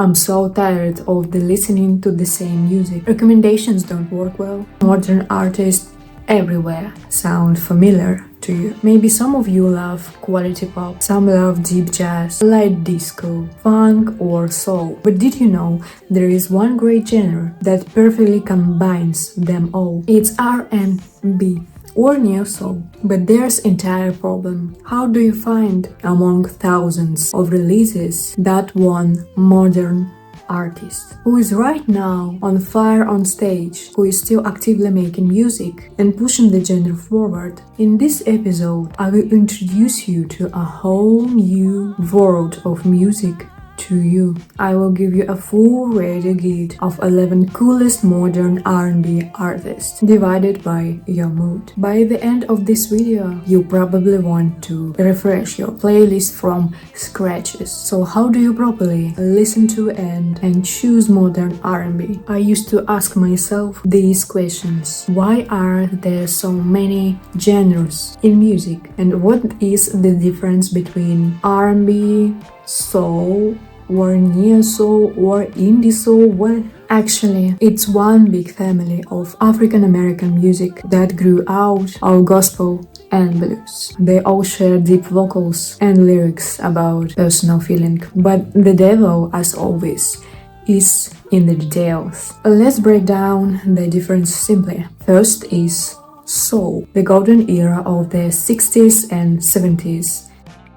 I'm so tired of the listening to the same music. Recommendations don't work well. Modern artists everywhere sound familiar to you. Maybe some of you love quality pop, some love deep jazz, light disco, funk or soul. But did you know there is one great genre that perfectly combines them all? It's R&B or neo soul. But there's entire problem. How do you find among thousands of releases that one modern artist who is right now on fire on stage, who is still actively making music and pushing the genre forward? In this episode, I will introduce you to a whole new world of music to you. I will give you a full radio guide of 11 coolest modern R&B artists, divided by your mood. By the end of this video, you probably want to refresh your playlist from scratches. So how do you properly listen to and choose modern R&B? I used to ask myself these questions. Why are there so many genres in music? And what is the difference between R&B, soul, or neo soul or indie soul? Well, actually, it's one big family of African American music that grew out of gospel and blues. They all share deep vocals and lyrics about personal feeling, but the devil, as always, is in the details. Let's break down the difference simply. First is soul, the golden era of the 60s and 70s.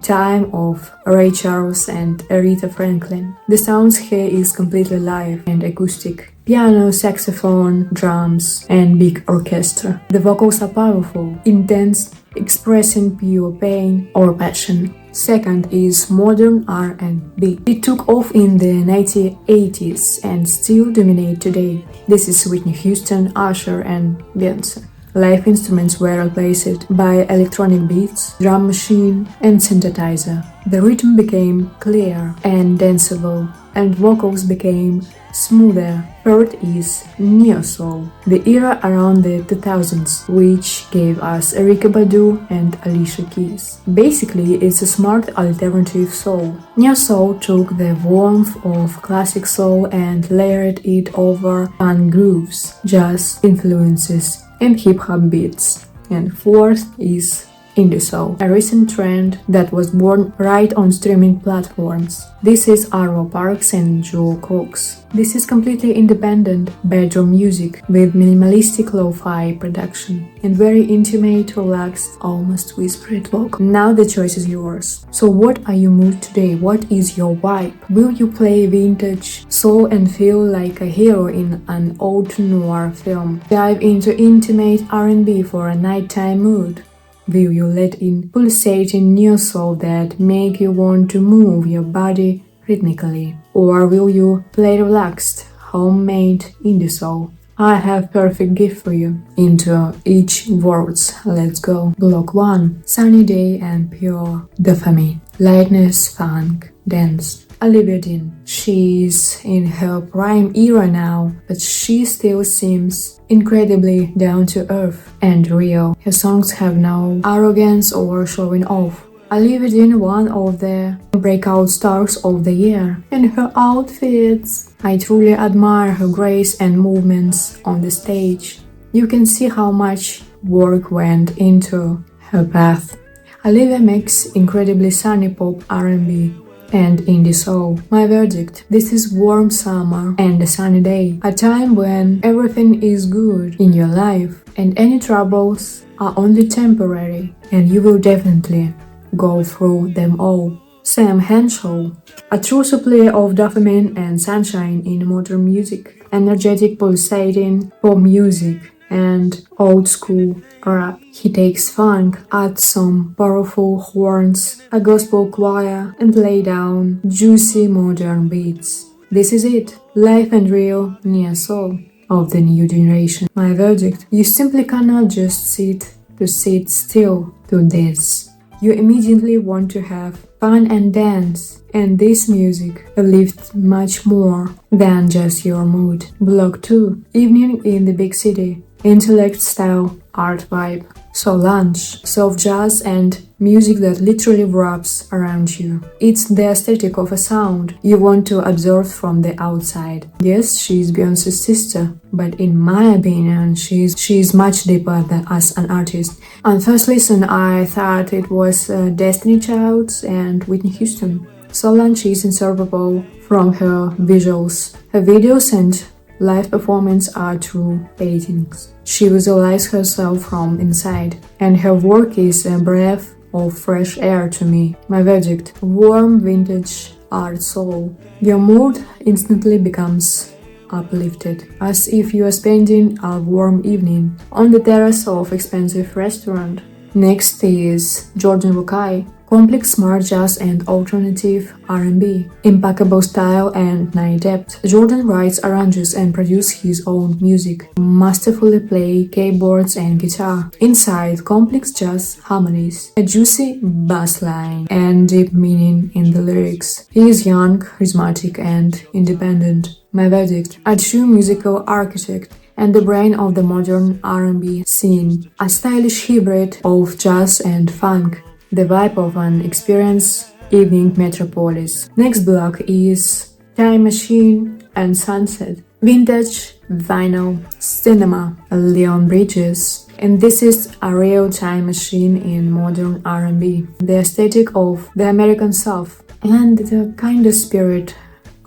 Time of Ray Charles and Aretha Franklin. The sound here is completely live and acoustic. Piano, saxophone, drums, and big orchestra. The vocals are powerful, intense, expressing pure pain or passion. Second is modern R&B. It took off in the 1980s and still dominates today. This is Whitney Houston, Usher, and Beyonce. Live instruments were replaced by electronic beats, drum machine, and synthesizer. The rhythm became clear and danceable, and vocals became smoother. Third is neo soul, the era around the 2000s, which gave us Erykah Badu and Alicia Keys. Basically, it's a smart alternative soul. Neo soul took the warmth of classic soul and layered it over fun grooves, jazz influences, and hip-hop beats. And fourth is indie soul, a recent trend that was born right on streaming platforms. This is Arvo Parks and Joel Cox. This is completely independent bedroom music with minimalistic lo-fi production and very intimate, relaxed, almost whispered vocal. Now the choice is yours. So what are you mood today? What is your vibe? Will you play vintage soul and feel like a hero in an old noir film? Dive into intimate R&B for a nighttime mood? Will you let in pulsating neo soul that make you want to move your body rhythmically? Or will you play relaxed, homemade indie soul? I have perfect gift for you. Into each words, let's go. Block 1. Sunny day and pure dopamine. Lightness, funk, dance. Olivia Dean. She's in her prime era now, but she still seems incredibly down to earth and real. Her songs have no arrogance or showing off. Olivia Dean, one of the breakout stars of the year, and her outfits. I truly admire her grace and movements on the stage. You can see how much work went into her path. Olivia makes incredibly sunny pop R&B and indie soul. My verdict: this is warm summer and a sunny day, a time when everything is good in your life and any troubles are only temporary, and you will definitely go through them all. Sam Henshaw, a true supply of dopamine and sunshine in modern music, energetic, pulsating pop music and old school rap. He takes funk, adds some powerful horns, a gospel choir, and lay down juicy modern beats. This is it, live and real neo soul of the new generation. My verdict: you simply cannot just sit still to this. You immediately want to have fun and dance, and this music lifts much more than just your mood. Block 2. Evening in the big city. Intellect style art vibe. Solange, soft jazz and music that literally wraps around you. It's the aesthetic of a sound you want to observe from the outside. Yes, she's Beyoncé's sister, but in my opinion, she's much deeper than as an artist. On first listen, I thought it was Destiny Childs and Whitney Houston. Solange is inseparable from her visuals. Her videos and live performance are true paintings. She visualizes herself from inside, and her work is a breath of fresh air to me. My verdict: warm vintage art soul. Your mood instantly becomes uplifted, as if you are spending a warm evening on the terrace of expensive restaurant. Next is Jordan Rukai. Complex smart jazz and alternative R&B, impeccable style and nice depth. Jordan writes, arranges and produces his own music, masterfully play keyboards and guitar. Inside, complex jazz harmonies, a juicy bass line, and deep meaning in the lyrics. He is young, charismatic and independent. My verdict: a true musical architect and the brain of the modern R&B scene, a stylish hybrid of jazz and funk, the vibe of an experienced evening metropolis. Next block is Time Machine and Sunset, vintage vinyl cinema, Leon Bridges. And this is a real time machine in modern R&B, the aesthetic of the American South and the kind of spirit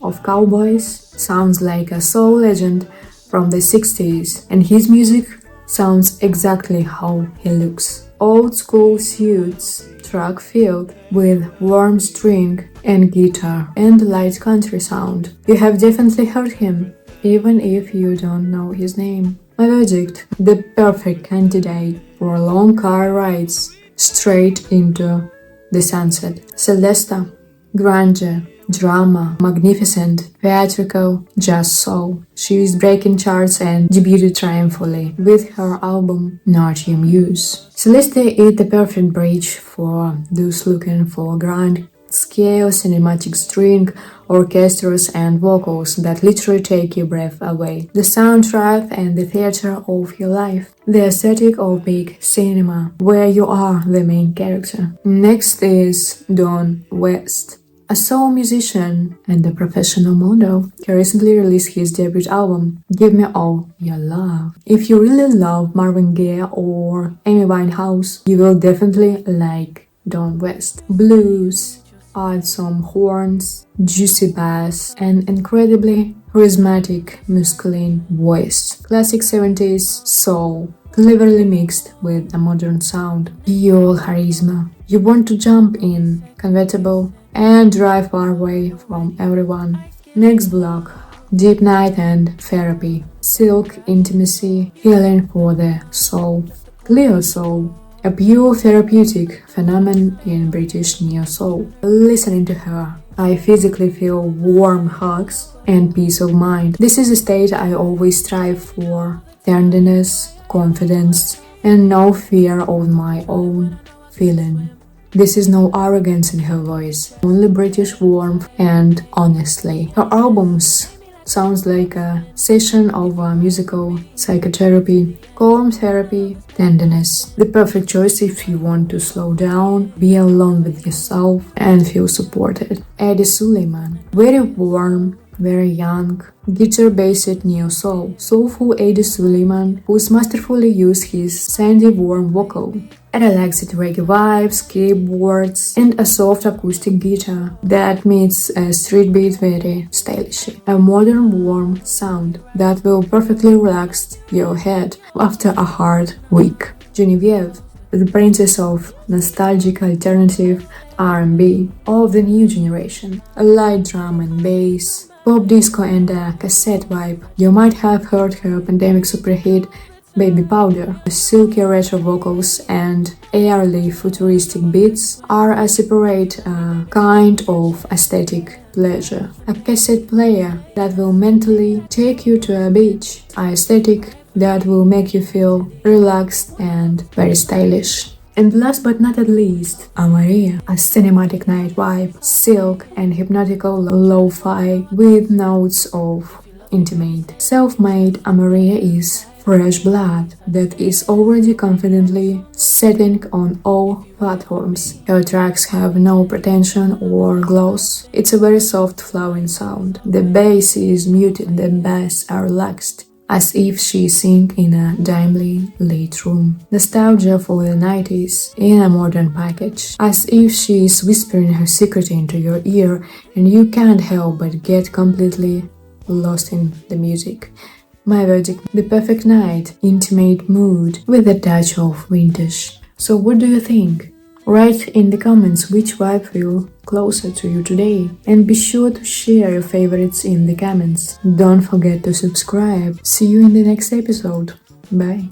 of cowboys. Sounds like a soul legend from the 60s, and his music sounds exactly how he looks. Old school suits, track filled with warm string and guitar and light country sound. You have definitely heard him, even if you don't know his name. My verdict: the perfect candidate for long car rides straight into the sunset. Celesta, grunge, drama, magnificent, theatrical, jazz soul. She is breaking charts and debuted triumphantly with her album Not Your Muse. Celeste is the perfect bridge for those looking for grand scale cinematic string orchestras and vocals that literally take your breath away. The soundtrack and the theater of your life. The aesthetic of big cinema, where you are the main character. Next is Don West, a soul musician and a professional model. He recently released his debut album, Give Me All Your Love. If you really love Marvin Gaye or Amy Winehouse, you will definitely like Don West. Blues, add some horns, juicy bass, and incredibly charismatic masculine voice. Classic 70s soul, cleverly mixed with a modern sound. Pure charisma. You want to jump in, convertible, and drive far away from everyone. Next block, Deep Night and Therapy, Silk Intimacy, Healing for the Soul. Clear Soul, a pure therapeutic phenomenon in British neo soul. Listening to her, I physically feel warm hugs and peace of mind. This is a state I always strive for: tenderness, confidence, and no fear of my own feeling. This is no arrogance in her voice, only British warmth and honestly. Her albums sounds like a session of musical psychotherapy, calm therapy, tenderness. The perfect choice if you want to slow down, be alone with yourself, and feel supported. Eddie Suleiman, very warm, very young, guitar-based neo-soul, soulful Eddie Suleiman, who's masterfully used his sandy warm vocal, a relaxed reggae vibes, keyboards, and a soft acoustic guitar that meets a street beat very stylishly. A modern warm sound that will perfectly relax your head after a hard week. Genevieve, the princess of nostalgic alternative R&B of the new generation, a light drum and bass, pop disco and a cassette vibe. You might have heard her pandemic superhit Baby Powder. The silky retro vocals and airily futuristic beats are a separate kind of aesthetic pleasure. A cassette player that will mentally take you to a beach. A aesthetic that will make you feel relaxed and very stylish. And last but not at least, Amaria, a cinematic night vibe, silk and hypnotical lo-fi with notes of intimate. Self-made, Amaria is fresh blood that is already confidently setting on all platforms. Her tracks have no pretension or gloss. It's a very soft flowing sound. The bass is muted, the bass are relaxed, as if she sing in a dimly lit room. Nostalgia for the 90s in a modern package, as if she is whispering her secret into your ear and you can't help but get completely lost in the music. My verdict, the perfect night, intimate mood with a touch of vintage. So what do you think? Write in the comments which vibe feel closer to you today, and be sure to share your favorites in the comments. Don't forget to subscribe. See you in the next episode. Bye.